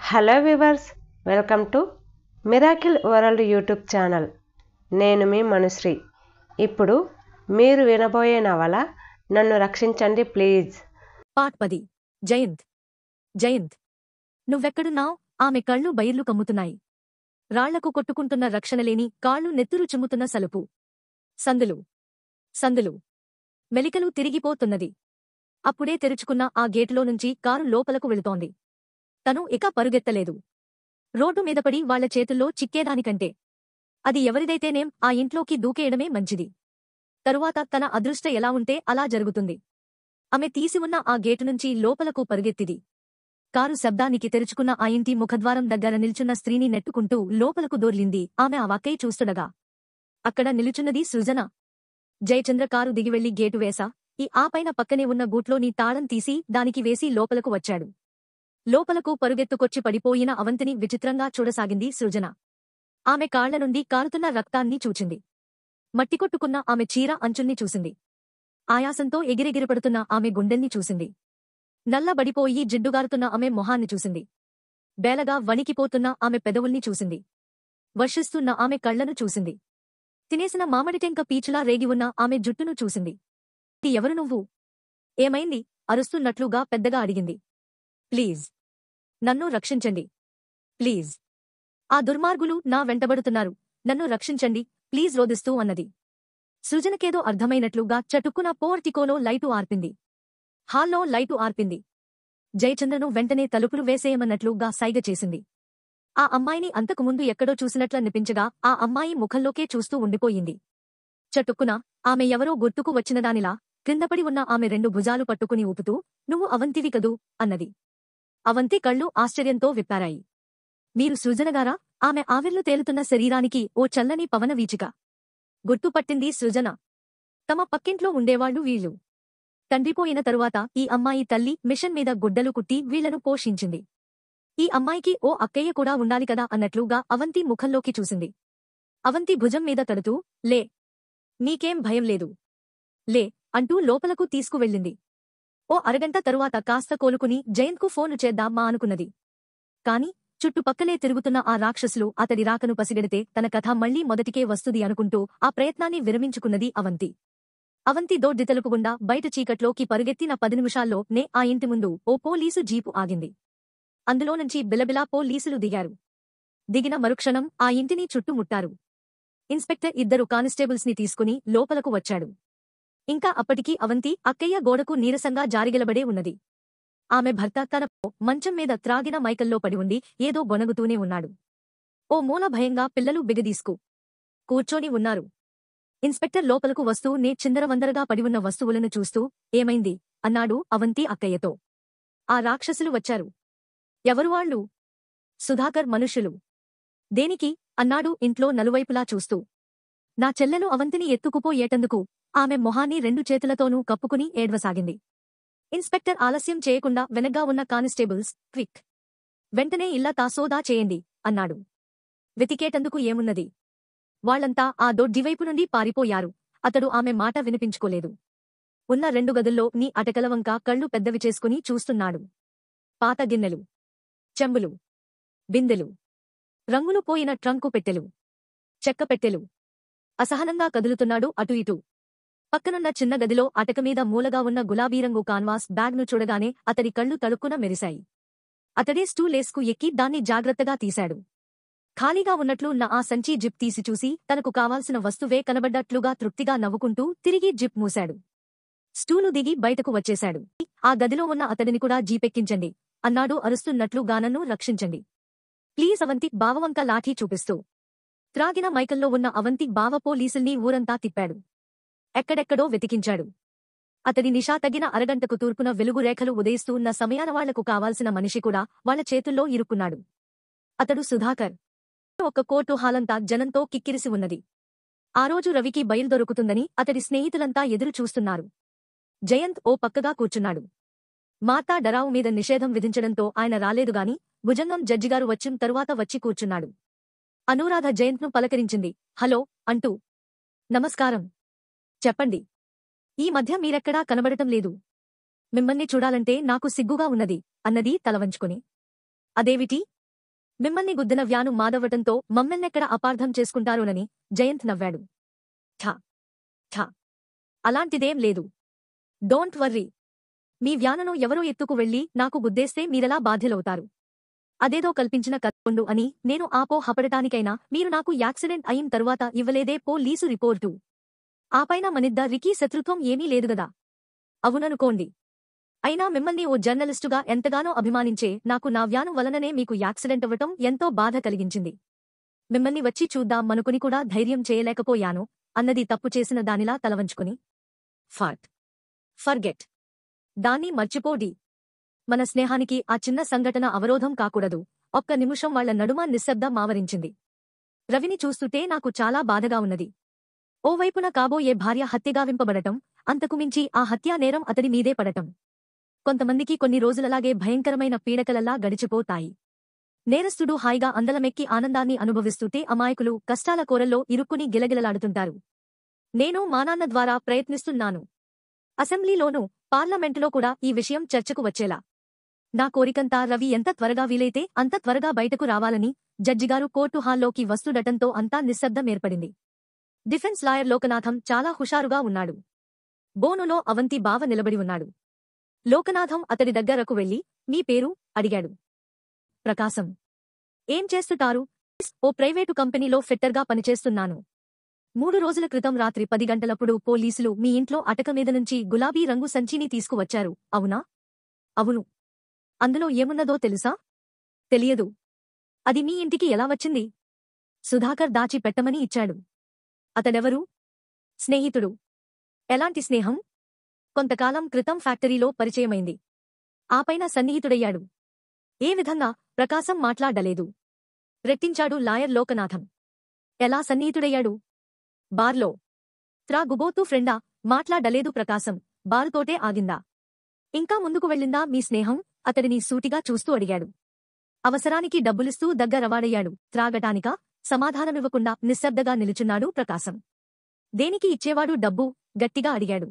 Hello viewers, welcome to miracle world YouTube channel. నేను మీ మనుశ్రీ. ఇప్పుడు మీరు వినబోయే నవల నన్ను రక్షించండి ప్లీజ్. పార్ట్ 10. జయంత్ నువ్వెక్కడున్నావ్? ఆమె కళ్ళు బైర్లు కమ్ముతున్నాయి. రాళ్లకు కొట్టుకుంటున్న రక్షణలేని కాళ్ళు నెత్తురు చిమ్ముతున్న సలుపు. సందులు మెలికలు తిరిగిపోతున్నది. అప్పుడే తెరుచుకున్న ఆ గేటులో నుంచి కారు లోపలకు వెళుతోంది. తను ఇక పరుగెత్తలేదు. రోడ్డు మీదపడి వాళ్ల చేతుల్లో చిక్కేదానికంటే అది ఎవరిదైతేనేం ఆ ఇంట్లోకి దూకేయడమే మంచిది. తరువాత తన అదృష్ట ఎలా ఉంటే అలా జరుగుతుంది. ఆమె తీసివున్న ఆ గేటు నుంచి లోపలకు పరుగెత్తిది. కారు శబ్దానికి తెరుచుకున్న ఆ ఇంటి ముఖద్వారం దగ్గర నిల్చున్న స్త్రీని నెట్టుకుంటూ లోపలకు దోర్లింది. ఆమె ఆ వాకై చూస్తుండగా అక్కడ నిలుచున్నది సృజన. జయచంద్ర కారు దిగివెళ్లి గేటు వేసా ఆ పైన పక్కనే ఉన్న గూట్లోని తాళం తీసి దానికి వేసి లోపలకు వచ్చాడు. లోపలకు పరుగెత్తుకొచ్చి పడిపోయిన అవంతిని విచిత్రంగా చూడసాగింది సృజన. ఆమె కాళ్ల నుండి కారుతున్న రక్తాన్ని చూచింది. మట్టికొట్టుకున్న ఆమె చీర అంచుల్ని చూసింది. ఆయాసంతో ఎగిరెగిరిపడుతున్న ఆమె గుండెల్ని చూసింది. నల్లబడిపోయి జిడ్డుగారుతున్న ఆమె మొహాన్ని చూసింది. బేలగా వణికిపోతున్న ఆమె పెదవుల్ని చూసింది. వర్షిస్తున్న ఆమె కళ్లను చూసింది. తినేసిన మామిడిటెంక పీచులా రేగి ఉన్న ఆమె జుట్టును చూసింది. ఎవరు నువ్వు? ఏమైంది? అరుస్తున్నట్లుగా పెద్దగా అడిగింది. ప్లీజ్, నన్ను రక్షించండి. ప్లీజ్, ఆ దుర్మార్గులు నా వెంటబడుతున్నారు. నన్ను రక్షించండి ప్లీజ్ రోదిస్తూ అన్నది. సృజనకేదో అర్థమైనట్లుగా చటుక్కున పోర్టికోలో లైటు ఆర్పింది. హాల్లో లైటు ఆర్పింది. జయచంద్రను వెంటనే తలుపులు వేసేయమన్నట్లుగా సైగ చేసింది. ఆ అమ్మాయిని అంతకుముందు ఎక్కడో చూసినట్లనిపించగా ఆ అమ్మాయి ముఖంలోకే చూస్తూ ఉండిపోయింది. చటుక్కున ఆమె ఎవరో గుర్తుకు వచ్చినదానిలా క్రిందపడి ఉన్న ఆమె రెండు భుజాలు పట్టుకుని ఊపుతూ, నువ్వు అవంతివి కదూ అన్నది. అవంతి కళ్ళు ఆశ్చర్యంతో విప్పారాయి. మీరు సృజనగారా? ఆమె ఆవిర్లు తేలుతున్న శరీరానికి ఓ చల్లని పవన వీచిక. గుర్తుపట్టింది సృజన. తమ పక్కింట్లో ఉండేవాళ్లు వీళ్లు. తండ్రిపోయిన తరువాత ఈ అమ్మాయి తల్లి మిషన్ మీద గుడ్డలు కుట్టి వీళ్లను పోషించింది. ఈ అమ్మాయికి ఓ అక్కయ్య కూడా ఉండాలి కదా అన్నట్లుగా అవంతి ముఖంలోకి చూసింది. అవంతి భుజం మీద తడుతూ, లే, నీకేం భయం లేదు, లే అంటూ లోపలకు తీసుకువెళ్ళింది. ఓ అరగంట తరువాత కాస్త కోలుకుని జయంత్కు ఫోను చేద్దామా అనుకున్నది. కాని చుట్టుపక్కలే తిరుగుతున్న ఆ రాక్షసులు అతడి రాకను పసిగడితే తన కథ మళ్లీ మొదటికే వస్తుంది అనుకుంటూ ఆ ప్రయత్నాన్ని విరమించుకున్నది అవంతి. అవంతి దొడ్డి తలుపు గుండా బయట చీకట్లోకి పరుగెత్తిన 10 నిమిషాల్లోనే ఆ ఇంటి ముందు ఓ పోలీసు జీపు ఆగింది. అందులోనుంచి బిలబిలా పోలీసులు దిగారు. దిగిన మరుక్షణం ఆ ఇంటిని చుట్టుముట్టారు. ఇన్స్పెక్టర్ 2 కానిస్టేబుల్స్ని తీసుకుని లోపలకు వచ్చాడు. ఇంకా అప్పటికీ అవంతి అక్కయ్య గోడకు నీరసంగా జారిగిలబడే ఉన్నది. ఆమె భర్త తన మంచం మీద త్రాగిన మైకల్లో పడి ఉండి ఏదో గొణగుతూనే ఉన్నాడు. ఓ మూల భయంగా పిల్లలు బిగదీసుకు కూర్చొని ఉన్నారు. ఇన్స్పెక్టర్ లోపలకు వస్తూనే చిందరవందరగా పడివున్న వస్తువులను చూస్తూ, ఏమైంది అన్నాడు అవంతి అక్కయ్యతో. ఆ రాక్షసులు వచ్చారు. ఎవరు వాళ్ళు? సుధాకర్ మనుష్యులు. దేనికి? అన్నాడు ఇంట్లో నలువైపులా చూస్తూ. నా చెల్లెలు అవంతిని ఎత్తుకుపోయేటందుకు. ఆమె మొహాన్ని 2 చేతులతోనూ కప్పుకుని ఏడ్వసాగింది. ఇన్స్పెక్టర్ ఆలస్యం చేయకుండా వెనగ్గా ఉన్న కానిస్టేబుల్స్, క్విక్, వెంటనే ఇళ్ల తాసోదా చేయండి అన్నాడు. వెతికేటందుకు ఏమున్నది? వాళ్లంతా ఆ దొడ్డివైపు నుండి పారిపోయారు. అతడు ఆమె మాట వినిపించుకోలేదు. ఉన్న 2 గదుల్లో నీ అటకలవంక కళ్ళు పెద్దవి చేసుకుని చూస్తున్నాడు. పాత గిన్నెలు, చెంబులు, బిందెలు, రంగులు పోయిన ట్రంకు పెట్టెలు, చెక్క పెట్టెలు. అసహనంగా కదులుతున్నాడు అటు ఇటు. పక్కనున్న చిన్న గదిలో అటకమీద మూలగా ఉన్న గులాబీరంగు కాన్వాస్ బ్యాగ్ను చూడగానే అతడి కళ్ళు తళుక్కున మెరిశాయి. అతడే స్టూలేస్కు ఎక్కి దాన్ని జాగ్రత్తగా తీశాడు. ఖాళీగా ఉన్నట్లు ఉన్న ఆ సంచీ జిప్ తీసి చూసి తనకు కావాల్సిన వస్తువే కనబడ్డట్లుగా తృప్తిగా నవ్వుకుంటూ తిరిగి జిప్ మూశాడు. స్టూలు దిగి బయటకు వచ్చేశాడు. ఆ గదిలో ఉన్న అతడిని కూడా జీపెక్కించండి అన్నాడు అరుస్తున్నట్లుగా, నన్ను రక్షించండి ప్లీజ్ అవంతి బావవంక లాఠీ చూపిస్తూ. త్రాగిన మైకల్లో ఉన్న అవంతి బావ పోలీసుల్ని ఊరంతా తిప్పాడు. ఎక్కడెక్కడో వెతికించాడు. అతడి నిషా తగిన అరగంటకు తూర్పున వెలుగు రేఖలు ఉదయిస్తూ ఉన్న సమయాన వాళ్లకు కావాల్సిన మనిషి కూడా వాళ్ల చేతుల్లో ఇరుక్కున్నాడు. అతడు సుధాకర్. ఒక కోర్టు హాలంతా జనంతో కిక్కిరిసి ఉన్నది. ఆ రోజు రవికి బయలు దొరుకుతుందని అతడి స్నేహితులంతా ఎదురు చూస్తున్నారు. జయంత్ ఓ పక్కగా కూర్చున్నాడు. మాతా డరావు మీద నిషేధం విధించడంతో ఆయన రాలేదుగాని భుజంగం జడ్జిగారు వచ్చిన తరువాత వచ్చి కూర్చున్నాడు. అనూరాధ జయంత్ను పలకరించింది. హలో అంటూ. నమస్కారం. చెప్పండి. ఈ మధ్య మీరెక్కడా కనబడటం లేదు. మిమ్మల్ని చూడాలంటే నాకు సిగ్గుగా ఉన్నది అన్నది తలవంచుకుని. అదేవిటి? మిమ్మల్ని గుద్దిన వ్యాను మాదవ్వటంతో మమ్మెల్నెక్కడ అపార్థం చేసుకుంటారోనని జయంత్ నవ్వాడు. ఠ ఠ అలాంటిదేం లేదు. Don't worry. మీ వ్యానును ఎవరో ఎత్తుకు వెళ్లి నాకు గుద్దేస్తే మీరెలా బాధ్యులవుతారు? అదేదో కల్పించిన కత్తుండు అని నేను ఆపో హపడటానికైనా మీరు నాకు యాక్సిడెంట్ అయిన తరువాత ఇవ్వలేదే పోలీసు రిపోర్టు. ఆపైన మనిద్దరికీ శత్రుత్వం ఏమీ లేదుగదా. అవుననుకోండి. అయినా మిమ్మల్ని ఓ జర్నలిస్టుగా ఎంతగానో అభిమానించే నాకు నా వ్యాను వలననే మీకు యాక్సిడెంట్ అవ్వటం ఎంతో బాధ కలిగించింది. మిమ్మల్ని వచ్చి చూద్దామనుకుని కూడా ధైర్యం చేయలేకపోయాను అన్నది తప్పు చేసిన దానిలా తలవంచుకుని. ఫర్గెట్. దాన్ని మర్చిపోడి. మన స్నేహానికి ఆ చిన్న సంఘటన అవరోధం కాకూడదు. ఒక్క నిమిషం వాళ్ల నడుమ నిశ్శబ్దం ఆవరించింది. రవిని చూస్తుంటే నాకు చాలా బాధగా ఉన్నది. ఓవైపున కాబోయే భార్య హత్యగావింపబడటం, అంతకుమించి ఆ హత్యా నేరం అతడి మీదే పడటం. కొంతమందికి కొన్ని రోజులలాగే భయంకరమైన పీడకలల్లా గడిచిపోతాయి. నేరస్తుడు హాయిగా అందలమెక్కి ఆనందాన్ని అనుభవిస్తూటే అమాయకులు కష్టాల కోరల్లో ఇరుక్కుని గిలగిలలాడుతుంటారు. నేను మా నాన్న ద్వారా ప్రయత్నిస్తున్నాను. అసెంబ్లీలోనూ పార్లమెంటులో కూడా ఈ విషయం చర్చకు వచ్చేలా. నా కోరికంతా రవి ఎంత త్వరగా వీలైతే అంత త్వరగా బయటకు రావాలని జడ్జిగారు కోర్టు హాల్లోకి వస్తుండటంతో అంతా నిశ్శబ్దం ఏర్పడింది. డిఫెన్స్ లాయర్ లోకనాథం చాలా హుషారుగా ఉన్నాడు. బోనులో అవంతి బావ నిలబడి ఉన్నాడు. లోకనాథం అతడి దగ్గరకు వెళ్లి మీ పేరు అడిగాడు. ప్రకాశం. ఏం చేస్తుంటారు? ఓ ప్రైవేటు కంపెనీలో ఫిట్టర్గా పనిచేస్తున్నాను. 3 రోజుల క్రితం రాత్రి 10 గంటలప్పుడు పోలీసులు మీ ఇంట్లో అటక మీద నుంచి గులాబీ రంగు సంచిని తీసుకువచ్చారు, అవునా? అవును. అందులో ఏమున్నదో తెలుసా? తెలియదు. అది మీ ఇంటికి ఎలా వచ్చింది? సుధాకర్ దాచి పెట్టమని ఇచ్చాడు. అతడెవరు? స్నేహితుడు. ఎలాంటి స్నేహం? కొంతకాలం క్రితం ఫ్యాక్టరీలో పరిచయమైంది. ఆపైన సన్నిహితుడయ్యాడు. ఏ విధంగా? ప్రకాశం మాట్లాడలేదు. రెట్టించాడు లాయర్ లోకనాథం. ఎలా సన్నిహితుడయ్యాడు? బార్లో. త్రాగుబోతూ ఫ్రెండా? మాట్లాడలేదు ప్రకాశం. బారుతోటే ఆగిందా? ఇంకా ముందుకు వెళ్ళిందా మీ స్నేహం? అతడిని సూటిగా చూస్తూ అడిగాడు. అవసరానికి డబ్బులిస్తూ దగ్గరవాడయ్యాడు. త్రాగటానికా? సమాధానమివ్వకుండా నిశ్శబ్దగా నిలుచున్నాడు ప్రకాశం. దేనికి ఇచ్చేవాడు డబ్బు? గట్టిగా అడిగాడు.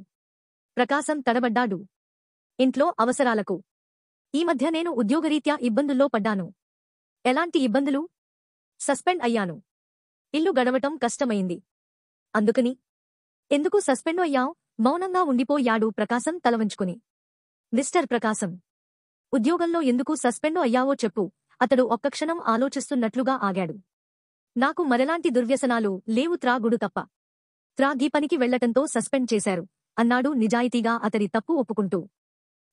ప్రకాశం తడబడ్డాడు. ఇంట్లో అవసరాలకు. ఈ మధ్య నేను ఉద్యోగరీత్యా ఇబ్బందుల్లో పడ్డాను. ఎలాంటి ఇబ్బందులు? సస్పెండ్ అయ్యాను. ఇల్లు గడవటం కష్టమైంది. అందుకని. ఎందుకు సస్పెండ్ అయ్యావ్? మౌనంగా ఉండిపోయాడు ప్రకాశం తలవంచుకుని. మిస్టర్ ప్రకాశం, ఉద్యోగంలో ఎందుకు సస్పెండ్ అయ్యావో చెప్పు. అతడు ఒక్క క్షణం ఆలోచిస్తున్నట్లుగా ఆగాడు. నాకు మరెలాంటి దుర్వ్యసనాలు లేవు, త్రాగుడు తప్ప. త్రాగి పనికి వెళ్లటంతో సస్పెండ్ చేశారు అన్నాడు నిజాయితీగా అతడి తప్పు ఒప్పుకుంటూ.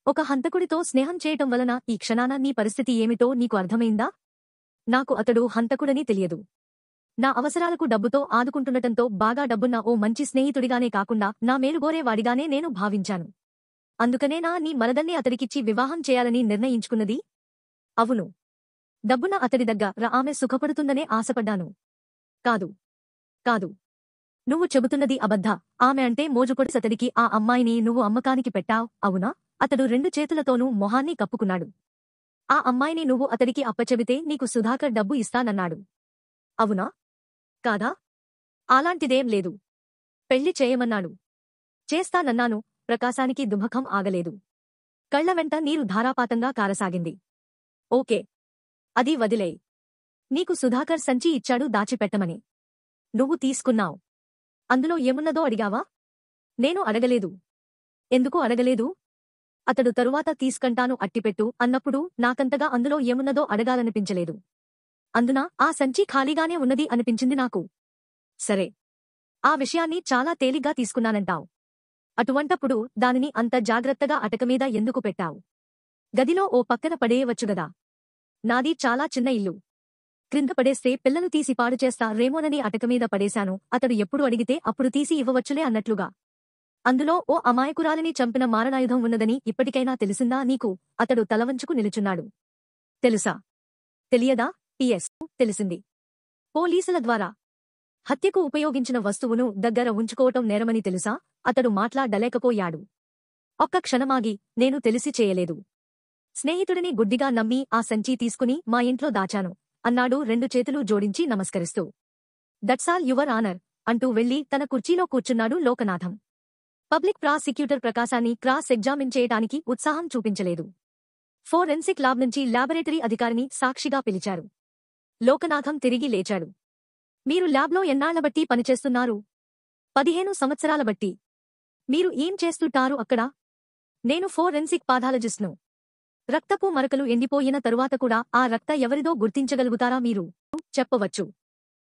ఒక హంతకుడితో స్నేహం చేయటం వలన ఈ క్షణాన నీ పరిస్థితి ఏమిటో నీకు అర్థమైందా? నాకు అతడు హంతకుడని తెలియదు. నా అవసరాలకు డబ్బుతో ఆదుకుంటుండటంతో బాగా డబ్బున్న ఓ మంచి స్నేహితుడిగానే కాకుండా నా మేలుగోరేవాడిగానే నేను భావించాను. అందుకనేనా నీ మరదల్ని అతడికిచ్చి వివాహం చేయాలని నిర్ణయించుకున్నది? అవును. డబ్బున అతడి దగ్గర ఆమె సుఖపడుతుందనే ఆశపడ్డాను. కాదు కాదు, నువ్వు చెబుతున్నది అబద్ధ. ఆమె అంటే మోజుపడి అతడికి ఆ అమ్మాయిని నువ్వు అమ్మకానికి పెట్టావ్, అవునా? అతడు 2 చేతులతోనూ మొహాన్ని కప్పుకున్నాడు. ఆ అమ్మాయిని నువ్వు అతడికి అప్పచెబితే నీకు సుధాకర్ డబ్బు ఇస్తానన్నాడు. అవునా? కాదా? అలాంటిదేం లేదు. పెళ్లి చేయమన్నాడు. చేస్తానన్నాను. ప్రకాశానికి దుమఖం ఆగలేదు. కళ్ల వెంట నీరు ధారాపాతంగా కారసాగింది. ఓకే, అది వదిలేయ్. నీకు సుధాకర్ సంచి ఇచ్చాడు దాచిపెట్టమని. నువ్వు తీసుకున్నావ్. అందులో ఏమున్నదో అడిగావా? నేను అడగలేదు. ఎందుకు అడగలేదు? అతడు తరువాత తీసుకంటాను అట్టిపెట్టు అన్నప్పుడు నాకంతగా అందులో ఏమున్నదో అడగాలనిపించలేదు. అందున ఆ సంచి ఖాళీగానే ఉన్నది అనిపించింది నాకు. సరే, ఆ విషయాన్ని చాలా తేలిగ్గా తీసుకున్నానంటావ్. అటువంటప్పుడు దానిని అంత జాగ్రత్తగా అటకమీద ఎందుకు పెట్టావు? గదిలో ఓ పక్కన పడేయవచ్చుగదా. నాది చాలా చిన్న ఇల్లు. క్రింద పడేస్తే పిల్లలు తీసి పాడుచేస్తా రేమోనని అటకమీద పడేశాను. అతడు ఎప్పుడు అడిగితే అప్పుడు తీసి ఇవ్వవచ్చులే అన్నట్లుగా. అందులో ఓ అమాయకురాలిని చంపిన మారణాయుధం ఉన్నదని ఇప్పటికైనా తెలిసిందా నీకు? అతడు తలవంచుకు నిలుచున్నాడు. తెలుసా? తెలియదా? పిఎస్ తెలిసింది. పోలీసుల ద్వారా. హత్యకు ఉపయోగించిన వస్తువును దగ్గర ఉంచుకోవటం నేరమని తెలుసా? అతడు మాట్లాడలేకపోయాడు. ఒక్క క్షణమాగి నేను తెలిసి చేయలేదు. స్నేహితుడిని గుడ్డిగా నమ్మి ఆ సంచి తీసుకుని మా ఇంట్లో దాచాను అన్నాడు 2 చేతులు జోడించి నమస్కరిస్తూ. దట్సాల్ యువర్ ఆనర్ అంటూ వెళ్లి తన కుర్చీలో కూర్చున్నాడు లోకనాథం. పబ్లిక్ ప్రాసిక్యూటర్ ప్రకాశాన్ని క్రాస్ ఎగ్జామిన్ చేయటానికి ఉత్సాహం చూపించలేదు. ఫోరెన్సిక్ ల్యాబ్ నుంచి ల్యాబొరేటరీ అధికారిని సాక్షిగా పిలిచారు. లోకనాథం తిరిగి లేచాడు. మీరు ల్యాబ్లో ఎన్నాళ్ల బట్టి పనిచేస్తున్నారు? 15 సంవత్సరాల బట్టి. మీరు ఏం చేస్తుంటారు అక్కడ? నేను ఫోరెన్సిక్ పాథాలజిస్ట్ను. రక్తపు మరకలు ఎండిపోయిన తరువాత కూడా ఆ రక్త ఎవరిదో గుర్తించగలుగుతారా మీరు? చెప్పవచ్చు.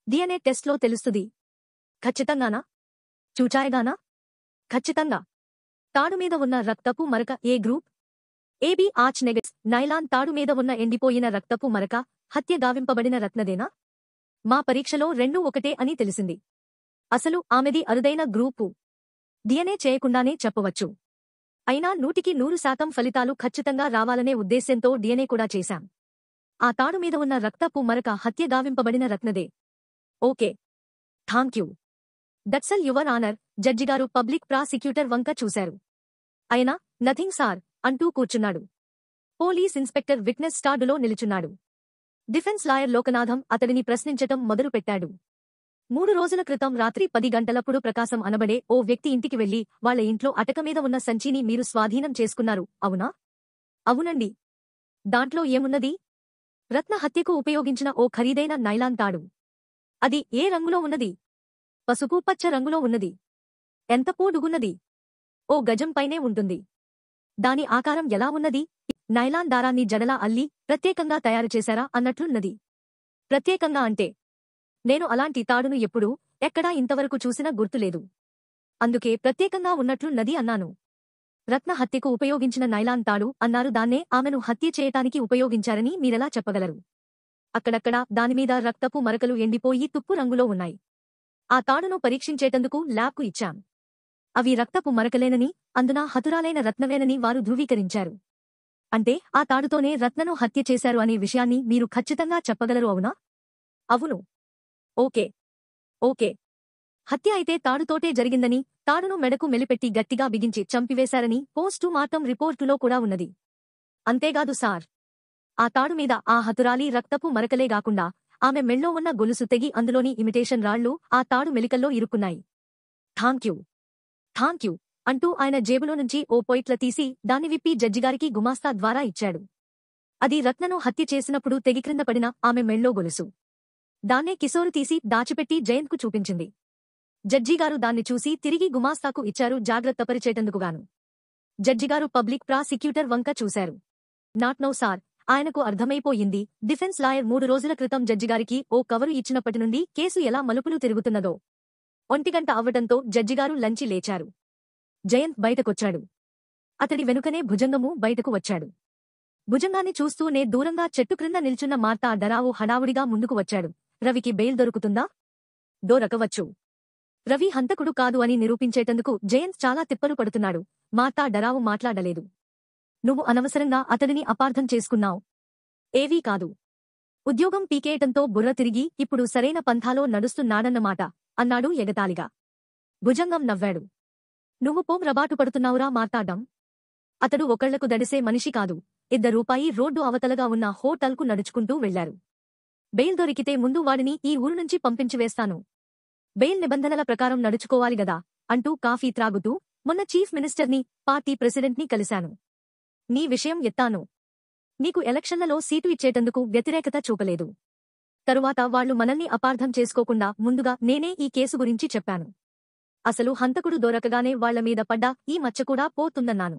DNA టెస్ట్లో తెలుస్తుంది. ఖచ్చితంగానా? చూచాయగానా? ఖచ్చితంగా. తాడు మీద ఉన్న రక్తపు మరక ఏ group? AB H negatives. Nylon తాడు మీద ఉన్న ఎండిపోయిన రక్తపు మరక హత్య గావింపబడిన రత్నదేనా? మా పరీక్షలో రెండూ ఒకటే అని తెలిసింది. అసలు ఆమెది అరుదైన గ్రూపు. DNA చేయకుండానే చెప్పవచ్చు. అయినా 100% ఫలితాలు ఖచ్చితంగా రావాలనే ఉద్దేశ్యంతో DNA కూడా చేశాం. ఆ తాడు మీద ఉన్న రక్తపు మరక హత్య గావింపబడిన రత్నదే. Okay. Thank you. That's all your honour. జడ్జిగారు పబ్లిక్ ప్రాసిక్యూటర్ వంక చూశారు. అయినా నథింగ్ సార్ అంటూ కూర్చున్నాడు. పోలీస్ ఇన్స్పెక్టర్ విట్నెస్ స్టాండులో నిలుచున్నాడు. డిఫెన్స్ లాయర్ లోకనాథం అతడిని ప్రశ్నించటం మొదలుపెట్టాడు. 3 రోజుల క్రితం రాత్రి 10 గంటలప్పుడు ప్రకాశం అనబడే ఓ వ్యక్తి ఇంటికి వెళ్లి వాళ్ల ఇంట్లో అటక మీద ఉన్న సంచిని మీరు స్వాధీనం చేసుకున్నారు, అవునా? అవునండి. దాంట్లో ఏమున్నది? రత్న హత్యకు ఉపయోగించిన ఓ ఖరీదైన నైలాన్ తాడు. అది ఏ రంగులో ఉన్నది? పసుపు పచ్చ రంగులో ఉన్నది. ఎంత పొడుగున్నది? ఓ గజం పైనే ఉంటుంది. దాని ఆకారం ఎలా ఉన్నది? నైలాన్ దారాన్ని జడలా అల్లి ప్రత్యేకంగా తయారుచేశారా అన్నట్లున్నది. ప్రత్యేకంగా అంటే? నేను అలాంటి తాడును ఎప్పుడూ, ఎక్కడా ఇంతవరకు చూసిన గుర్తులేదు. అందుకే ప్రత్యేకంగా ఉన్నట్లున్నది అన్నాను. రత్న హత్యకు ఉపయోగించిన నైలాన్ తాడు అన్నారు. దాన్నే ఆమెను హత్య చేయటానికి ఉపయోగించారని మీరెలా చెప్పగలరు? అక్కడక్కడ దానిమీద రక్తపు మరకలు ఎండిపోయి తుప్పు రంగులో ఉన్నాయి. ఆ తాడును పరీక్షించేటందుకు ల్యాబ్కు ఇచ్చాం. అవి రక్తపు మరకలేనని, అందున హతురాలైన రత్నవేనని వారు ధృవీకరించారు. అంటే ఆ తాడుతోనే రత్నను హత్య చేశారు అనే విషయాన్ని మీరు ఖచ్చితంగా చెప్పగలరు, అవునా? అవును. ఓకే. ఓకే. హత్య అయితే తాడుతోటే జరిగిందని, తాడును మెడకు మెలిపెట్టి గట్టిగా బిగించి చంపివేశారని పోస్టు మార్టం రిపోర్టులో కూడా ఉన్నది. అంతేగాదు సార్. ఆ తాడు మీద ఆ హతురాలి రక్తపు మరకలే గాకుండా ఆమె మెళ్ళో ఉన్న గొలుసు తెగి అందులోని ఇమిటేషన్ రాళ్లు ఆ తాడు మెలికల్లో ఇరుక్కున్నాయి. థాంక్యూ. థాంక్యూ అంటూ ఆయన జేబులో నుంచి ఓ పొయిట్ల తీసి దాన్ని విప్పి జడ్జిగారికి గుమాస్తా ద్వారా ఇచ్చాడు. అది రత్నను హత్య చేసినప్పుడు తెగిక్రింద పడిన ఆమె మెళ్ళో గొలుసు. దాన్నే కిశోరు తీసి దాచిపెట్టి జయంత్కు చూపించింది. జడ్జిగారు దాన్ని చూసి తిరిగి గుమాస్తాకు ఇచ్చారు జాగ్రత్తపరిచేటందుకుగాను. జడ్జిగారు పబ్లిక్ ప్రాసిక్యూటర్ వంక చూశారు. Not now sir. ఆయనకు అర్థమైపోయింది. డిఫెన్స్ లాయర్ 3 రోజుల క్రితం జడ్జిగారికి ఓ కవరు ఇచ్చినప్పటి నుండి కేసు ఎలా మలుపులు తిరుగుతున్నదో. 1 గంట అవ్వటంతో జడ్జిగారు లంచి లేచారు. జయంత్ బయటకొచ్చాడు. అతడి వెనుకనే భుజంగము బయటకు వచ్చాడు. భుజంగాన్ని చూస్తూనే దూరంగా చెట్టు క్రింద నిల్చున్న మార్తా డరావు హడావుడిగా ముందుకు వచ్చాడు. రవికి బెయిల్ దొరుకుతుందా? దొరకవచ్చు. రవి హంతకుడు కాదు అని నిరూపించేటందుకు జయంత్ చాలా తిప్పలు పడుతున్నాడు. మార్తా డరావు మాట్లాడలేదు. నువ్వు అనవసరంగా అతడిని అపార్థం చేసుకున్నావు. ఏవీ కాదు. ఉద్యోగం పీకేయటంతో బుర్ర తిరిగి ఇప్పుడు సరైన పంథాలో నడుస్తున్నాడన్నమాట అన్నాడు ఎగతాళిగా. భుజంగం నవ్వాడు. నువ్వు పోం రబాటు పడుతున్నావురా మార్తాడం. అతడు ఒకళ్లకు దడిసే మనిషి కాదు. ₹1 రోడ్డు అవతలగా ఉన్న హోటల్కు నడుచుకుంటూ వెళ్లారు. బెయిల్ దొరికితే ముందు వాడిని ఈ ఊరు నుంచి పంపించివేస్తాను. బెయిల్ నిబంధనల ప్రకారం నడుచుకోవాలి గదా అంటూ కాఫీ త్రాగుతూ, మొన్న చీఫ్ మినిస్టర్ని, పార్టీ ప్రెసిడెంట్ని కలిశాను. నీ విషయం ఎత్తాను. నీకు ఎలక్షన్లలో సీటు ఇచ్చేటందుకు వ్యతిరేకత చూపలేదు. తరువాత వాళ్లు మనల్ని అపార్థం చేసుకోకుండా ముందుగా నేనే ఈ కేసు గురించి చెప్పాను. అసలు హంతకుడు దొరకగానే వాళ్ల మీద పడ్డా ఈ మచ్చ కూడా పోతుందన్నాను.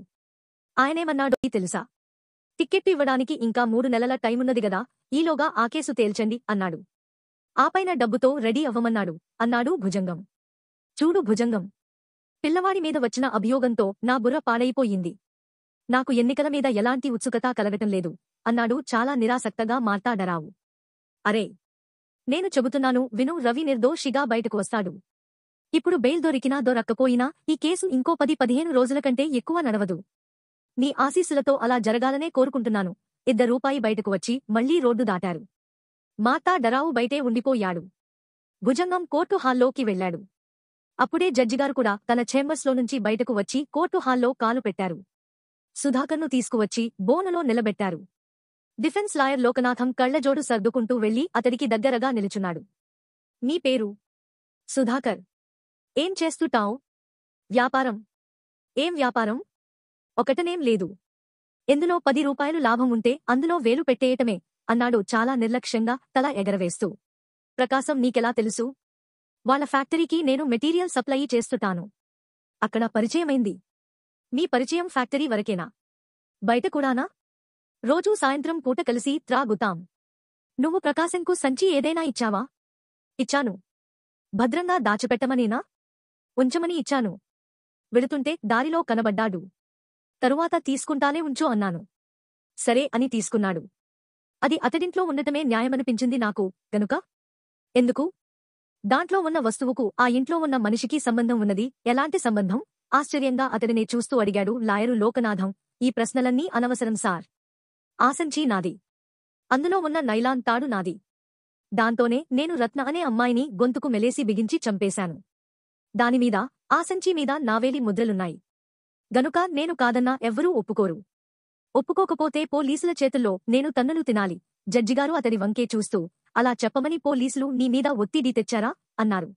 ఆయనేమన్నాడో తెలుసా? టిక్కెట్టు ఇవ్వడానికి ఇంకా 3 నెలల టైమున్నది గదా, ఈలోగా ఆ కేసు తేల్చండి అన్నాడు. ఆపైన డబ్బుతో రెడీ అవ్వమన్నాడు అన్నాడు భుజంగం. చూడు భుజంగం, పిల్లవాడి మీద వచ్చిన అభియోగంతో నా బుర్ర పాడైపోయింది. నాకు ఎన్నికల మీద ఎలాంటి ఉత్సుకత కలగటం లేదు అన్నాడు చాలా నిరాసక్తగా మార్తా డరావు. అరే, నేను చెబుతున్నాను విను. రవి నిర్దోషిగా బయటకు వస్తాడు. ఇప్పుడు బెయిల్ దొరికినా దొరక్కపోయినా ఈ కేసు ఇంకో 10-15 రోజుల కంటే ఎక్కువ నడవదు. నీ ఆశీస్సులతో అలా జరగాలనే కోరుకుంటున్నాను. ₹1 బయటకు వచ్చి మళ్లీ రోడ్డు దాటారు. మార్తా డరావు బయటే ఉండిపోయాడు. భుజంగం కోర్టు హాల్లోకి వెళ్లాడు. అప్పుడే జడ్జిగారు కూడా తన ఛేంబర్స్లో నుంచి బయటకు వచ్చి కోర్టు హాల్లో కాలు పెట్టారు. సుధాకర్ను తీసుకువచ్చి బోనులో నిలబెట్టారు. డిఫెన్స్ లాయర్ లోకనాథం కళ్లజోడు సర్దుకుంటూ వెళ్లి అతడికి దగ్గరగా నిలుచున్నాడు. నీ పేరు? సుధాకర్. ఏం చేస్తుంటావ్? వ్యాపారం. ఏం వ్యాపారం? ఒకటనేం లేదు. ఎందులో ₹10 లాభం ఉంటే అందులో 1000 పెట్టేయటమే. అన్నాడు చాలా నిర్లక్ష్యంగా తల ఎగరవేస్తూ. ప్రకాశం నీకెలా తెలుసు? వాళ్ళ ఫ్యాక్టరీకి నేను మెటీరియల్ సప్లై చేస్తుంటాను. అక్కడ పరిచయమైంది. మీ పరిచయం ఫ్యాక్టరీ వరకేనా? బయట కూడానా? రోజూ సాయంత్రం పూట కలిసి త్రాగుతాం. నువ్వు ప్రకాశంకు సంచి ఏదైనా ఇచ్చావా? ఇచ్చాను. భద్రంగా దాచిపెట్టమనేనా? ఉంచమని ఇచ్చాను. వెళుతుంటే దారిలో కనబడ్డాడు. తరువాత తీసుకుంటానే ఉంచు అన్నాను. సరే అని తీసుకున్నాడు. అది అతడింట్లో ఉండటమే న్యాయమనిపించింది నాకు గనుక. ఎందుకు? దాంట్లో ఉన్న వస్తువుకు ఆ ఇంట్లో ఉన్న మనిషికి సంబంధం ఉన్నది. ఎలాంటి సంబంధం? ఆశ్చర్యంగా అతడినే చూస్తూ అడిగాడు లాయరు లోకనాథం. ఈ ప్రశ్నలన్నీ అనవసరం సార్. ఆ సంచి నాది. అందులో ఉన్న నైలాన్ తాడు నాది. దాంతోనే నేను రత్న అనే అమ్మాయిని గొంతుకు మెలేసి బిగించి చంపేశాను. దానిమీద, ఆ సంచి మీద నావేలి ముద్రలున్నాయి. గనుక నేను కాదన్నా ఎవ్వరూ ఒప్పుకోరు. ఒప్పుకోకపోతే పోలీసుల చేతుల్లో నేను తన్నులు తినాలి. జడ్జిగారు అతడి వంకే చూస్తూ, అలా చెప్పమని పోలీసులు నీ మీద ఒత్తిడి తెచ్చారా? అన్నారు.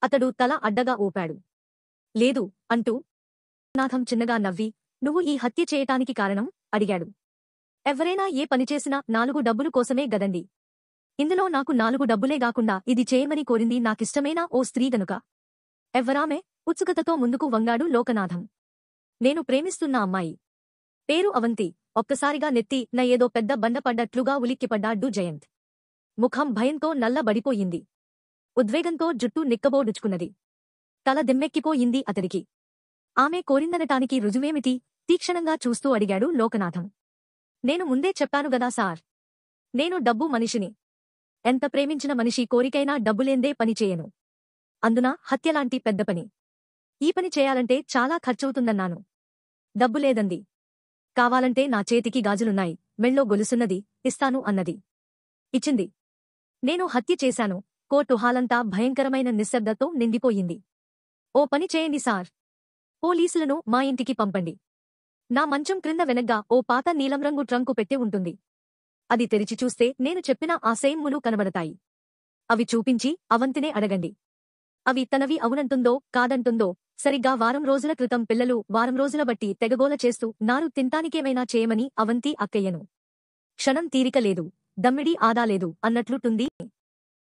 అతడు తల అడ్డగా ఊపాడు. లేదు అంటూ నాథం చిన్నగా నవ్వి, నువ్వు ఈ హత్య చేయటానికి కారణం? అడిగాడు. ఎవరైనా ఏ పనిచేసినా 4 డబ్బులు కోసమే గదండి. ఇందులో నాకు 4 డబ్బులే గాకుండా ఇది చేయమని కోరింది నాకిష్టమైన ఓ స్త్రీ గనుక. ఎవ్వరామె? ఉత్సుకతతో ముందుకు వంగాడు లోకనాథం. నేను ప్రేమిస్తున్న అమ్మాయి. పేరు అవంతి. ఒక్కసారిగా నెత్తి నా ఏదో పెద్ద బండపడ్డట్లుగా ఉలిక్కిపడ్డాడు జయంత్. ముఖం భయంతో నల్లబడిపోయింది. ఉద్వేగంతో జుట్టు నిక్కబోడుచుకున్నది. తల దిమ్మెక్కిపోయింది అతడికి. ఆమె కోరిందనటానికి రుజువేమిటి? తీక్షణంగా చూస్తూ అడిగాడు లోకనాథం. నేను ముందే చెప్పాను గదా సార్. నేను డబ్బు మనిషిని. ఎంత ప్రేమించిన మనిషి కోరికైనా డబ్బులేందే పనిచేయను. అందున హత్యలాంటి పెద్ద పని. ఈ పని చేయాలంటే చాలా ఖర్చవుతుందన్నాను. డబ్బులేదంది. కావాలంటే నా చేతికి గాజులున్నాయి, మెళ్ళో గొలుసున్నది, ఇస్తాను అన్నది. ఇచ్చింది. నేను హత్య చేశాను. కోర్టు హాలంతా భయంకరమైన నిశ్శబ్దతో నిండిపోయింది. ఓ పని చేయండి సార్. పోలీసులను మా ఇంటికి పంపండి. నా మంచం క్రింద వెనగ్గా ఓ పాత నీలం రంగు ట్రంకు పెట్టె ఉంటుంది. అది తెరిచి చూస్తే నేను చెప్పిన ఆ సేమ్ములు కనబడతాయి. అవి చూపించి అవంతినే అడగండి. అవి తనవి అవునంటుందో కాదంటుందో. సరిగ్గా వారం రోజుల క్రితం పిల్లలు వారం రోజుల బట్టి తెగగోల చేస్తూ నారు తింటానికేమైనా చేయమని అవంతి అక్కయ్యను. క్షణం తీరిక లేదు, దమ్మిడి ఆదాలేదు అన్నట్లుంటుంది.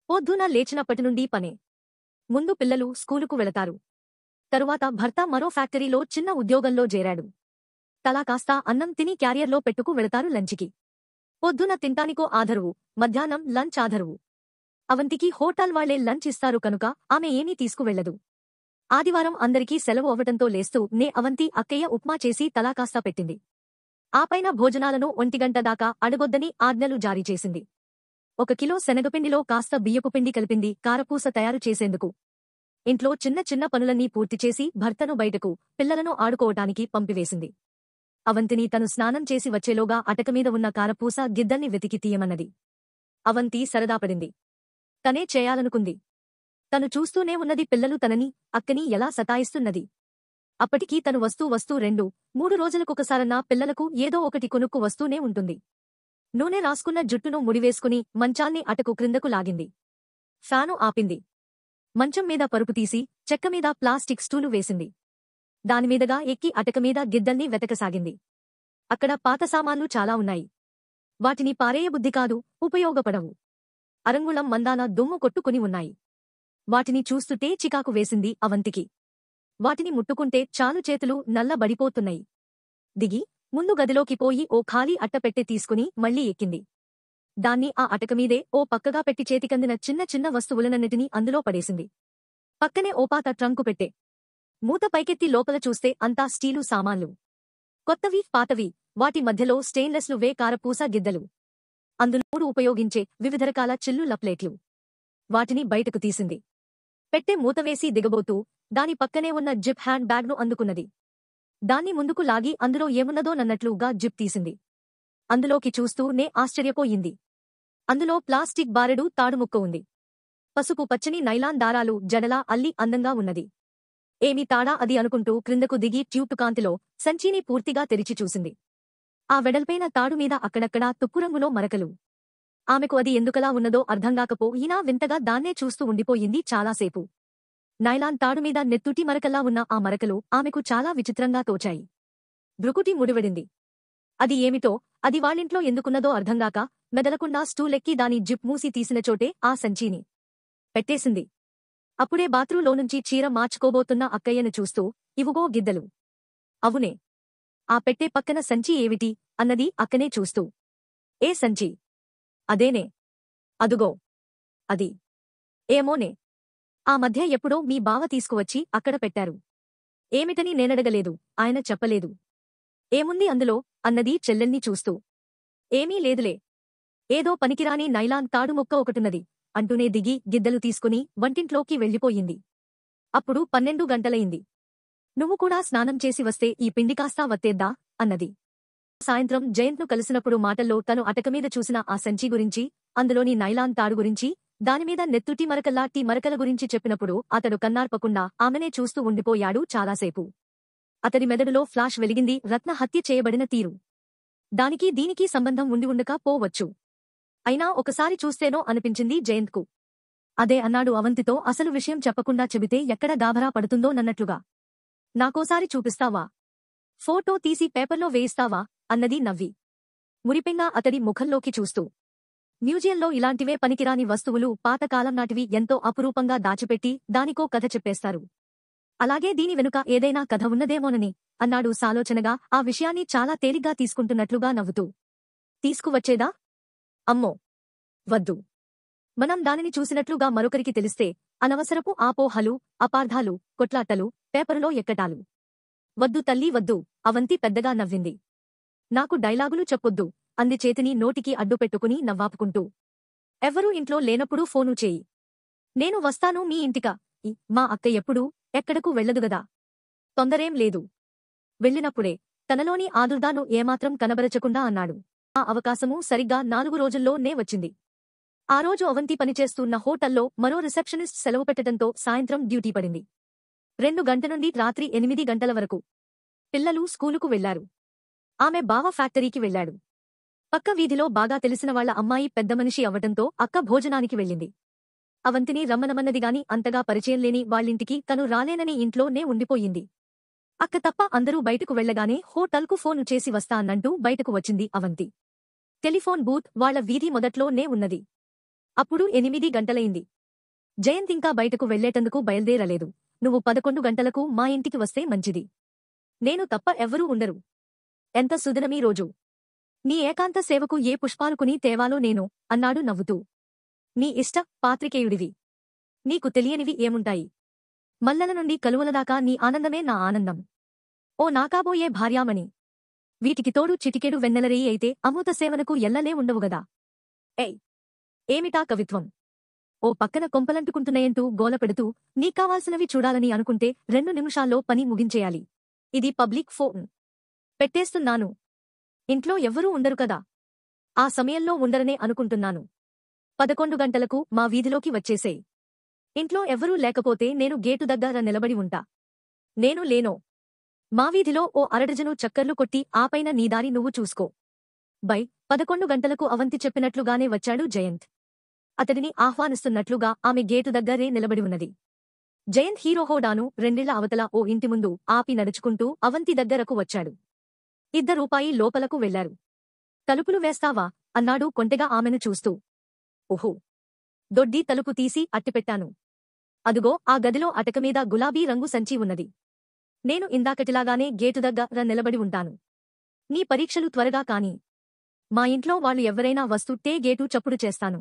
పొద్దున లేచినప్పటినుండి పనే. ముందు పిల్లలు స్కూలుకు వెళతారు. తరువాత భర్త మరో ఫ్యాక్టరీలో చిన్న ఉద్యోగంలో చేరాడు. తలా కాస్తా అన్నం తిని క్యారియర్లో పెట్టుకు వెళతారు లంచ్కి. పొద్దున తింటానికో ఆధరువు, మధ్యాహ్నం లంచ్ ఆధరువు. అవంతికి హోటల్ వాళ్లే లంచ్ ఇస్తారు కనుక ఆమె ఏమీ తీసుకువెళ్లదు. ఆదివారం అందరికీ సెలవు అవ్వటంతో లేస్తూ నే అవంతి అక్కయ్య ఉప్మా చేసి తలా కాస్తా పెట్టింది. ఆపైన భోజనాలను 1 గంట దాకా అడగొద్దని ఆజ్ఞలు జారీ చేసింది. 1 కిలో శనగపిండిలో కాస్త బియ్యపు పిండి కలిపింది కారపూస తయారు చేసేందుకు. ఇంట్లో చిన్న చిన్న పనులన్నీ పూర్తిచేసి భర్తను బయటకు, పిల్లలను ఆడుకోవటానికి పంపివేసింది. అవంతిని తను స్నానం చేసి వచ్చేలోగా అటకమీద ఉన్న కారపూస గిద్దన్ని వెతికి తీయమన్నది. అవంతి సరదాపడింది. తనే చేయాలనుకుంది. తను చూస్తూనే ఉన్నది పిల్లలు తనని, అక్కని ఎలా సతాయిస్తున్నది. అప్పటికీ తను వస్తూ 2-3 రోజులకొకసారన్నా పిల్లలకు ఏదో ఒకటి కొనుక్కు వస్తూనే ఉంటుంది. నూనె రాసుకున్న జుట్టును ముడివేసుకుని మంచాన్ని అటకు క్రిందకు లాగింది. ఫ్యాను ఆపింది. మంచం మీద పరుపు తీసి చెక్కమీద ప్లాస్టిక్ స్టూలు వేసింది. దానిమీదగా ఎక్కి అటకమీద గిద్దల్ని వెతకసాగింది. అక్కడ పాత సామాన్లు చాలా ఉన్నాయి. వాటిని పారేయబుద్ధి కాదు, ఉపయోగపడవు. అరంగుళం మందాన దుమ్ము కొట్టుకుని ఉన్నాయి. వాటిని చూస్తుంటే చికాకు వేసింది అవంతికి. వాటిని ముట్టుకుంటే చాలు చేతులు నల్లబడిపోతున్నాయి. దిగి ముందు గదిలోకి పోయి ఓ ఖాళీ అట్టపెట్టె తీసుకుని మళ్లీ ఎక్కింది. దాన్ని ఆ అటకమీదే ఓ పక్కగా పెట్టి చేతికందిన చిన్న చిన్న వస్తువులనన్నిటినీ అందులో పడేసింది. పక్కనే ఓ పాత ట్రంకు పెట్టె. మూత పైకెత్తి లోపల చూస్తే అంతా స్టీలు సామాన్లు. కొత్తవి పాతవి, వాటి మధ్యలో స్టెయిన్లెస్లు వే కారపూస గిద్దలు. అందులో ఉపయోగించే వివిధ రకాల చిల్లుల ప్లేట్లు. వాటిని బయటకు తీసింది. పెట్టె మూతవేసి దిగబోతూ దాని పక్కనే ఉన్న జిప్ హ్యాండ్ బ్యాగ్ను అందుకున్నది. దాన్ని ముందుకు లాగి అందులో ఏమున్నదో నన్నట్లుగా జిప్ తీసింది. అందులోకి చూస్తూనే ఆశ్చర్యపోయింది. అందులో ప్లాస్టిక్ బారెడు తాడుముక్క ఉంది. పసుపు పచ్చని నైలాన్ దారాలు జడలా అల్లి అందంగా ఉన్నది. ఏమి తాడా అది అనుకుంటూ క్రిందకు దిగి ట్యూబ్ కాంతిలో సంచీని పూర్తిగా తెరిచి చూసింది. ఆ వెడల్పైన తాడుమీద అక్కడక్కడా తుప్పురంగులో మరకలు. ఆమెకు అది ఎందుకలా ఉన్నదో అర్థంగాకపోయినా వింతగా దాన్నే చూస్తూ ఉండిపోయింది చాలాసేపు. నైలాన్ తాడుమీద నెత్తుటి మరకల్లా ఉన్న ఆ మరకలు ఆమెకు చాలా విచిత్రంగా తోచాయి. భృకుటి ముడివడింది. అది ఏమిటో, అది వాళ్ళింట్లో ఎందుకున్నదో అర్థంగాక మెదలకుండా స్టూలెక్కి దాని జిప్ మూసి తీసిన చోటే ఆ సంచీని పెట్టేసింది. అప్పుడే బాత్రూంలోనుంచి చీర మార్చుకోబోతున్న అక్కయ్యను చూస్తూ, ఇవుగో గిద్దలు. అవునే. ఆ పెట్టె పక్కన సంచి ఏవిటి అన్నది అక్కనే చూస్తూ. ఏ సంచి? అదేనే. అదుగో. అది. ఏమోనే. ఆ మధ్య ఎప్పుడో మీ బావ తీసుకువచ్చి అక్కడ పెట్టారు. ఏమిటని నేనడగలేదు, ఆయన చెప్పలేదు. ఏముంది అందులో అన్నది చెల్లెల్ని చూస్తూ. ఏమీ లేదులే. ఏదో పనికిరాని నైలాన్ తాడు ముక్క ఒకటున్నది అంటూనే దిగి గిద్దలు తీసుకుని వంటింట్లోకి వెళ్ళిపోయింది. అప్పుడు 12 గంటలయింది. నువ్వు కూడా స్నానం చేసి వస్తే ఈ పిండి కాస్తా వత్తేద్దా అన్నది. సాయంత్రం జయంత్ను కలిసినప్పుడు మాటల్లో తను అటకమీద చూసిన ఆ సంచి గురించి, అందులోని నైలాన్ తాడు గురించి, దానిమీద నెత్తుటి మరకల్లాటి మరకల గురించి చెప్పినప్పుడు అతడు కన్నార్పకుండా ఆమెనే చూస్తూ ఉండిపోయాడు చాలాసేపు. అతడి మెదడులో ఫ్లాష్ వెలిగింది రత్న హత్య చేయబడిన తీరు. దానికి దీనికి సంబంధం ఉండి ఉండక పోవచ్చు. అయినా ఒకసారి చూస్తేనో అనిపించింది జయంత్కు. అదే అన్నాడు అవంతితో అసలు విషయం చెప్పకుండా చెబితే ఎక్కడ గాభరా పడుతుందో నన్నట్లుగా. నాకోసారి చూపిస్తావా? ఫోటో తీసి పేపర్లో వేయిస్తావా అన్నది నవ్వి. మురిపెంగా అతడి ముఖంలోకి చూస్తూ. మ్యూజియంలో ఇలాంటివే పనికిరాని వస్తువులు పాతకాలం నాటివి ఎంతో అపురూపంగా దాచిపెట్టి దానికో కథ చెప్పేస్తారు. అలాగే దీని వెనుక ఏదైనా కథ ఉన్నదేమోనని అన్నాడు సాలోచనగా ఆ విషయాన్ని చాలా తేలిగ్గా తీసుకుంటున్నట్లుగా నవ్వుతూ. తీసుకువచ్చేదా? అమ్మో! వద్దు. మనం దానిని చూసినట్లుగా మరొకరికి తెలిస్తే అనవసరపు ఆపోహలు, అపార్థాలు, కొట్లాటలు, పేపరులో ఎక్కటాలు. వద్దు తల్లీ వద్దు. అవంతి పెద్దగా నవ్వింది. నాకు డైలాగులు చెప్పొద్దు అంది చేతిని నోటికి అడ్డుపెట్టుకుని నవ్వాపుకుంటూ. ఎవ్వరూ ఇంట్లో లేనప్పుడు ఫోను చేయి. నేను వస్తాను మీ ఇంటికా. మా అక్క ఎప్పుడూ ఎక్కడకు వెళ్ళదుగదా. తొందరేం లేదు. వెళ్ళినప్పుడే తనలోని ఆదుర్దాను ఏమాత్రం కనబరచకుండా అన్నాడు. ఆ అవకాశమూ సరిగ్గా 4 రోజుల్లోనే వచ్చింది. ఆ రోజు అవంతి పనిచేస్తున్న హోటల్లో మరో రిసెప్షనిస్ట్ సెలవు పెట్టడంతో సాయంత్రం డ్యూటీ పడింది. 2 గంటల నుండి రాత్రి 8 గంటల వరకు. పిల్లలు స్కూలుకు వెళ్లారు. ఆమె బావ ఫ్యాక్టరీకి వెళ్లాడు. పక్క వీధిలో బాగా తెలిసిన వాళ్ల అమ్మాయి పెద్దమనిషి అవటంతో అక్క భోజనానికి వెళ్ళింది. అవంతిని రమ్మనమన్నదిగాని అంతగా పరిచయం లేని వాళ్ళింటికి తను రాలేనని ఇంట్లోనే ఉండిపోయింది. అక్క తప్ప అందరూ బయటకు వెళ్లగానే హోటల్కు ఫోను చేసి వస్తా అన్నంటూ బయటకు వచ్చింది అవంతి. టెలిఫోన్ బూత్ వాళ్ల వీధి మొదట్లోనే ఉన్నది. అప్పుడు 8 గంటలైంది. జయంత్ ఇంకా బయటకు వెళ్లేటందుకు బయల్దేరలేదు. నువ్వు 11 గంటలకు మా ఇంటికి వస్తే మంచిది. నేను తప్ప ఎవ్వరూ ఉండరు. ఎంత సుదినమీ రోజు. నీ ఏకాంత సేవకు ఏ పుష్పాలుకుని తేవాలో నేను అన్నాడు నవ్వుతూ. నీ ఇష్ట పాత్రికేయుడివి. నీకు తెలియనివి ఏముంటాయి. మల్లల నుండి కలువలదాకా నీ ఆనందమే నా ఆనందం. ఓ నాకాబోయే భార్యామణి. వీటికి తోడు చిటికెడు వెన్నెలరేయి అయితే అమృత సేవనకు ఎల్లలే ఉండవుగదా. ఏమిటా కవిత్వం. ఓ పక్కన కొంపలంటుకుంటున్నాయంటూ గోలపెడుతూ నీకావాల్సినవి చూడాలని అనుకుంటే 2 నిమిషాల్లో పని ముగించేయాలి. ఇది పబ్లిక్ ఫోన్. పెట్టేస్తున్నాను. ఇంట్లో ఎవ్వరూ ఉండరు కదా. ఆ సమయంలో ఉండరనే అనుకుంటున్నాను. 11 గంటలకు మా వీధిలోకి వచ్చేసేయ్. ఇంట్లో ఎవ్వరూ లేకపోతే నేను గేటు దగ్గర నిలబడి ఉంటా. నేను లేనో. మా వీధిలో ఓ అరడజను చక్కర్లు కొట్టి ఆపైన నీదారి నువ్వు చూసుకో. 11 గంటలకు అవంతి చెప్పినట్లుగానే వచ్చాడు జయంత్. అతడిని ఆహ్వానిస్తున్నట్లుగా ఆమె గేటు దగ్గరే నిలబడి ఉన్నది. జయంత్ హీరోహోడాను 2 ఇళ్ల అవతల ఓ ఇంటి ముందు ఆపి నడుచుకుంటూ అవంతి దగ్గరకు వచ్చాడు. ₹2 లోపలకు వెళ్లారు. తలుపులు వేస్తావా అన్నాడు కొంటెగా ఆమెను చూస్తూ. ఓహో. దొడ్డి తలుపు తీసి అట్టిపెట్టాను. అదుగో ఆ గదిలో అటకమీద గులాబీ రంగు సంచి ఉన్నది. నేను ఇందాకటిలాగానే గేటు దగ్గర నిలబడి ఉంటాను. నీ పరీక్షలు త్వరగా కాని. మా ఇంట్లో వాళ్ళు ఎవ్వరైనా వస్తుంటే గేటు చప్పుడు చేస్తాను.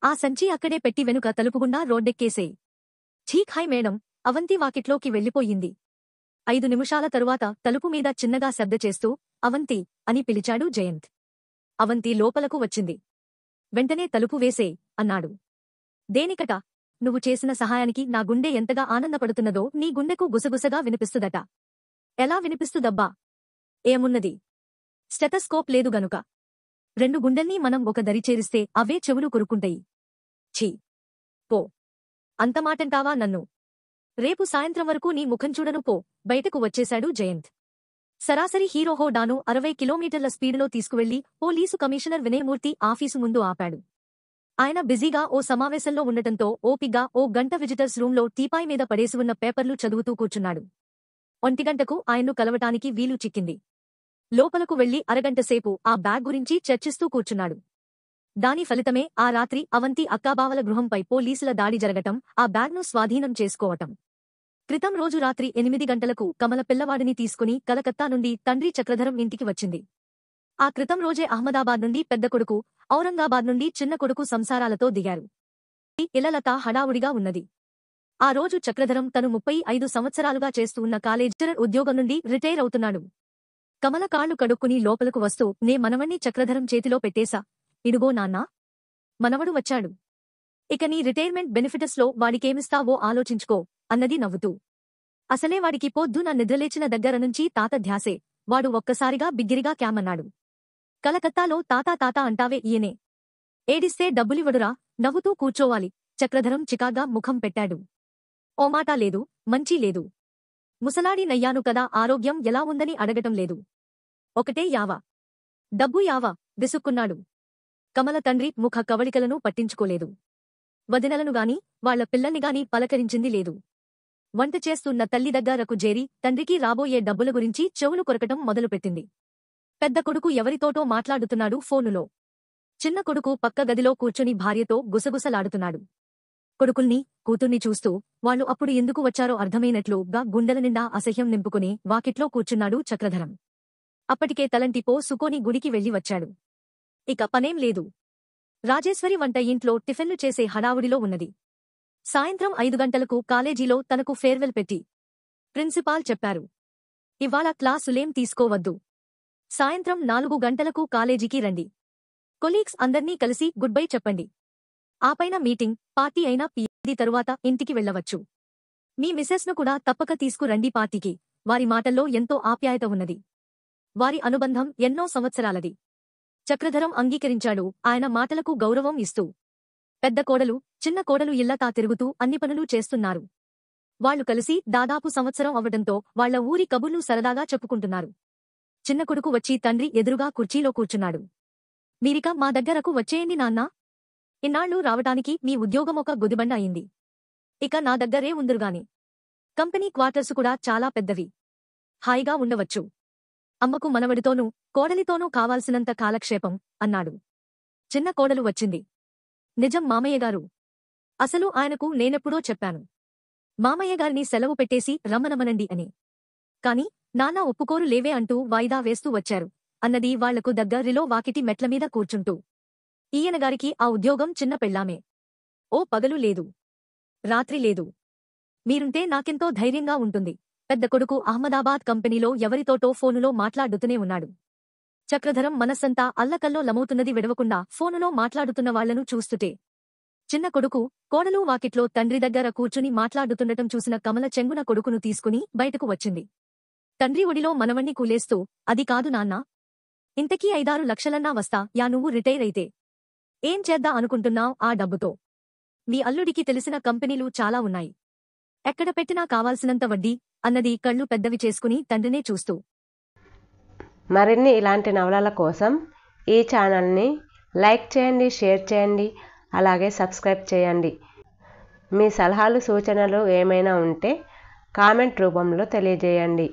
ఆ సంచి అక్కడే పెట్టి వెనుక తలుపుగుండా రోడ్డెక్కేసేయ్. ఠీక్ హై మేడం. అవంతి వాకిట్లోకి వెళ్ళిపోయింది. 5 నిమిషాల తరువాత తలుపు మీద చిన్నగా శబ్ద చేస్తూ అవంతి అని పిలిచాడు జయంత్. అవంతి లోపలకు వచ్చింది. వెంటనే తలుపు వేసేయ్ అన్నాడు. దేనికట? నువ్వు చేసిన సహాయానికి నా గుండె ఎంతగా ఆనందపడుతున్నదో నీ గుండెకు గుసగుసగా వినిపిస్తుదట. ఎలా వినిపిస్తుదబ్బా? ఏమున్నది? స్టెతస్కోప్ లేదు గనుక. 2 గుండెల్ని మనం ఒక దరి చేరిస్తే అవే చెవులు కొరుక్కుంటాయి. ఛీ. పో. అంతమాటంటావా నన్ను? రేపు సాయంత్రం వరకు నీ ముఖం చూడను పో. బయటకు వచ్చేశాడు జయంత్. సరాసరి హీరోహోడాను 60 కిలోమీటర్ల స్పీడులో తీసుకువెళ్లి పోలీసు కమిషనర్ వినయమూర్తి ఆఫీసు ముందు ఆపాడు. ఆయన బిజీగా ఓ సమావేశంలో ఉండటంతో ఓపిగ్గా ఓ గంట విజిటర్స్ రూంలో టీపాయ్ మీద పడేసి ఉన్న పేపర్లు చదువుతూ కూర్చున్నాడు. 1 గంటకు ఆయన్ను కలవటానికి వీలు చిక్కింది. లోపలకు వెళ్లి అరగంట సేపు ఆ బ్యాగ్ గురించి చర్చిస్తూ కూర్చున్నాడు. దాని ఫలితమే ఆ రాత్రి అవంతి అక్కాబావల గృహంపై పోలీసుల దాడి జరగటం, ఆ బ్యాగ్ను స్వాధీనం చేసుకోవటం. క్రితం రోజు రాత్రి 8 గంటలకు కమల పిల్లవాడిని తీసుకుని కలకత్తా నుండి తండ్రి చక్రధరం ఇంటికి వచ్చింది. ఆ క్రితం రోజే అహ్మదాబాద్ నుండి పెద్ద కొడుకు, ఔరంగాబాద్ నుండి చిన్న కొడుకు సంసారాలతో దిగారు. ఇళ్లలత హడావుడిగా ఉన్నది. ఆ రోజు చక్రధరం తను 35 సంవత్సరాలుగా చేస్తూ ఉన్న కాలేజ్ ఉద్యోగం నుండి రిటైర్ అవుతున్నాడు. కమల కాళ్లు కడుక్కుని లోపలకు వస్తూ, నే మనవణ్ణి చక్రధరం చేతిలో పెట్టేశా. ఇడుగో నాన్నా. మనవడు వచ్చాడు. ఇక నీ రిటైర్మెంట్ బెనిఫిటస్లో వాడికేమిస్తావో ఆలోచించుకో అన్నది నవ్వుతూ. అసలే వాడికి పొద్దున నిద్రలేచిన దగ్గర నుంచి తాత ధ్యాసే. వాడు ఒక్కసారిగా బిగ్గిరిగా క్యామన్నాడు. కలకత్తాలో తాతా తాతా అంటావే ఈయనే. ఏడిస్తే డబ్బులివ్వడురా, నవ్వుతూ కూర్చోవాలి. చక్రధరం చికాగా ముఖం పెట్టాడు. ఓ మాట లేదు, మంచి లేదు. ముసలాడి నయ్యాను కదా, ఆరోగ్యం ఎలా ఉందని అడగటం లేదు. ఒకటే యావ. డబ్బు యావ, విసుక్కున్నాడు. కమల తండ్రి ముఖ కవళికలను పట్టించుకోలేదు. వదినలనుగాని వాళ్ల పిల్లల్నిగాని పలకరించింది లేదు. వంట చేస్తున్న తల్లి దగ్గరకు జేరి తండ్రికి రాబోయే డబ్బుల గురించి చెవులు కొరకటం మొదలుపెట్టింది. పెద్ద కొడుకు ఎవరితోటో మాట్లాడుతున్నాడు ఫోనులో. చిన్న కొడుకు పక్క గదిలో కూర్చుని భార్యతో గుసగుసలాడుతున్నాడు. కొడుకుల్ని, కూతుర్ని చూస్తూ వాళ్ళు అప్పుడు ఎందుకు వచ్చారో అర్థమైనట్లుగా గుండెల నిండా అసహ్యం నింపుకుని వాకిట్లో కూర్చున్నాడు చక్రధరం. అప్పటికే తలంటిపో సుకోని గుడికి వెళ్లి వచ్చాడు. ఇక పనేం లేదు. రాజేశ్వరి వంట ఇంట్లో టిఫిన్లు చేసే హడావుడిలో ఉన్నది. సాయంత్రం 5 గంటలకు కాలేజీలో తనకు ఫేర్వెల్ పెట్టి ప్రిన్సిపాల్ చెప్పారు, ఇవాళ క్లాసులేం తీసుకోవద్దు. సాయంత్రం 4 గంటలకు కాలేజీకి రండి. కొలీగ్స్ అందర్నీ కలిసి గుడ్ బై చెప్పండి. ఆపైన మీటింగ్, పార్టీ అయినా పీది తరువాత ఇంటికి వెళ్లవచ్చు. మీ మిసెస్ను కూడా తప్పక తీసుకురండి పార్టీకి. వారి మాటల్లో ఎంతో ఆప్యాయత ఉన్నది. వారి అనుబంధం ఎన్నో సంవత్సరాలది. చక్రధరం అంగీకరించాడు ఆయన మాటలకు గౌరవం ఇస్తూ. పెద్ద కోడలు, చిన్న కోడలు ఇళ్లతా తిరుగుతూ అన్ని పనులు చేస్తున్నారు. వాళ్లు కలిసి దాదాపు సంవత్సరం అవ్వడంతో వాళ్ల ఊరి కబుర్లు సరదాగా చెప్పుకుంటున్నారు. చిన్న కొడుకు వచ్చి తండ్రి ఎదురుగా కుర్చీలో కూర్చున్నాడు. మీరిక మా దగ్గరకు వచ్చేయండి నాన్నా. ఇన్నాళ్లు రావటానికి మీ ఉద్యోగం ఒక గుదిబండ అయింది. ఇక నా దగ్గరే ఉందురుగాని. కంపెనీ క్వార్టర్సు కూడా చాలా పెద్దవి. హాయిగా ఉండవచ్చు. అమ్మకు మనవడితోనూ కోడలితోనూ కావాల్సినంత కాలక్షేపం అన్నాడు. చిన్న కోడలు వచ్చింది. నిజం మామయ్యగారు. అసలు ఆయనకు నేనెప్పుడో చెప్పాను. మామయ్యగారిని సెలవు పెట్టేసి రమ్మనమనండి అని. కాని నాన్న ఒప్పుకోరు లేవే అంటూ వాయిదా వేస్తూ వచ్చారు అన్నది వాళ్లకు దగ్గరిలో వాకిటి మెట్లమీద కూర్చుంటూ. ఈయనగారికి ఆ ఉద్యోగం చిన్న పెళ్ళామే. ఓ పగలు లేదు, రాత్రి లేదు. మీరుంటే నాకెంతో ధైర్యంగా ఉంటుంది. పెద్ద కొడుకు అహ్మదాబాద్ కంపెనీలో ఎవరితోటో ఫోనులో మాట్లాడుతూనే ఉన్నాడు. చక్రధరం మనస్సంతా అల్లకల్లోలమవుతున్నది విడవకుండా ఫోనులో మాట్లాడుతున్న వాళ్లను చూస్తుంటే. చిన్న కొడుకు, కోడలు వాకిట్లో తండ్రి దగ్గర కూర్చుని మాట్లాడుతుండటం చూసిన కమల చెంగున కొడుకును తీసుకుని బయటకు వచ్చింది. తండ్రి ఒడిలో మనవణ్ణి కూలేస్తూ, అది కాదు నాన్నా. ఇంతకీ 5-6 లక్షలన్నా వస్తా యా నువ్వు రిటైర్ అయితే. ఏం చేద్దా అనుకుంటున్నావ్ ఆ డబ్బుతో? మీ అల్లుడికి తెలిసిన కంపెనీలు చాలా ఉన్నాయి. ఎక్కడ పెట్టినా కావాల్సినంత వడ్డీ అన్నది కళ్ళు పెద్దవి చేసుకుని తండ్రినే చూస్తూ. మరిన్ని ఇలాంటి నవలల కోసం ఈ ఛానల్ని లైక్ చేయండి, షేర్ చేయండి, అలాగే సబ్స్క్రైబ్ చేయండి. మీ సలహాలు, సూచనలు ఏమైనా ఉంటే కామెంట్ రూపంలో తెలియజేయండి.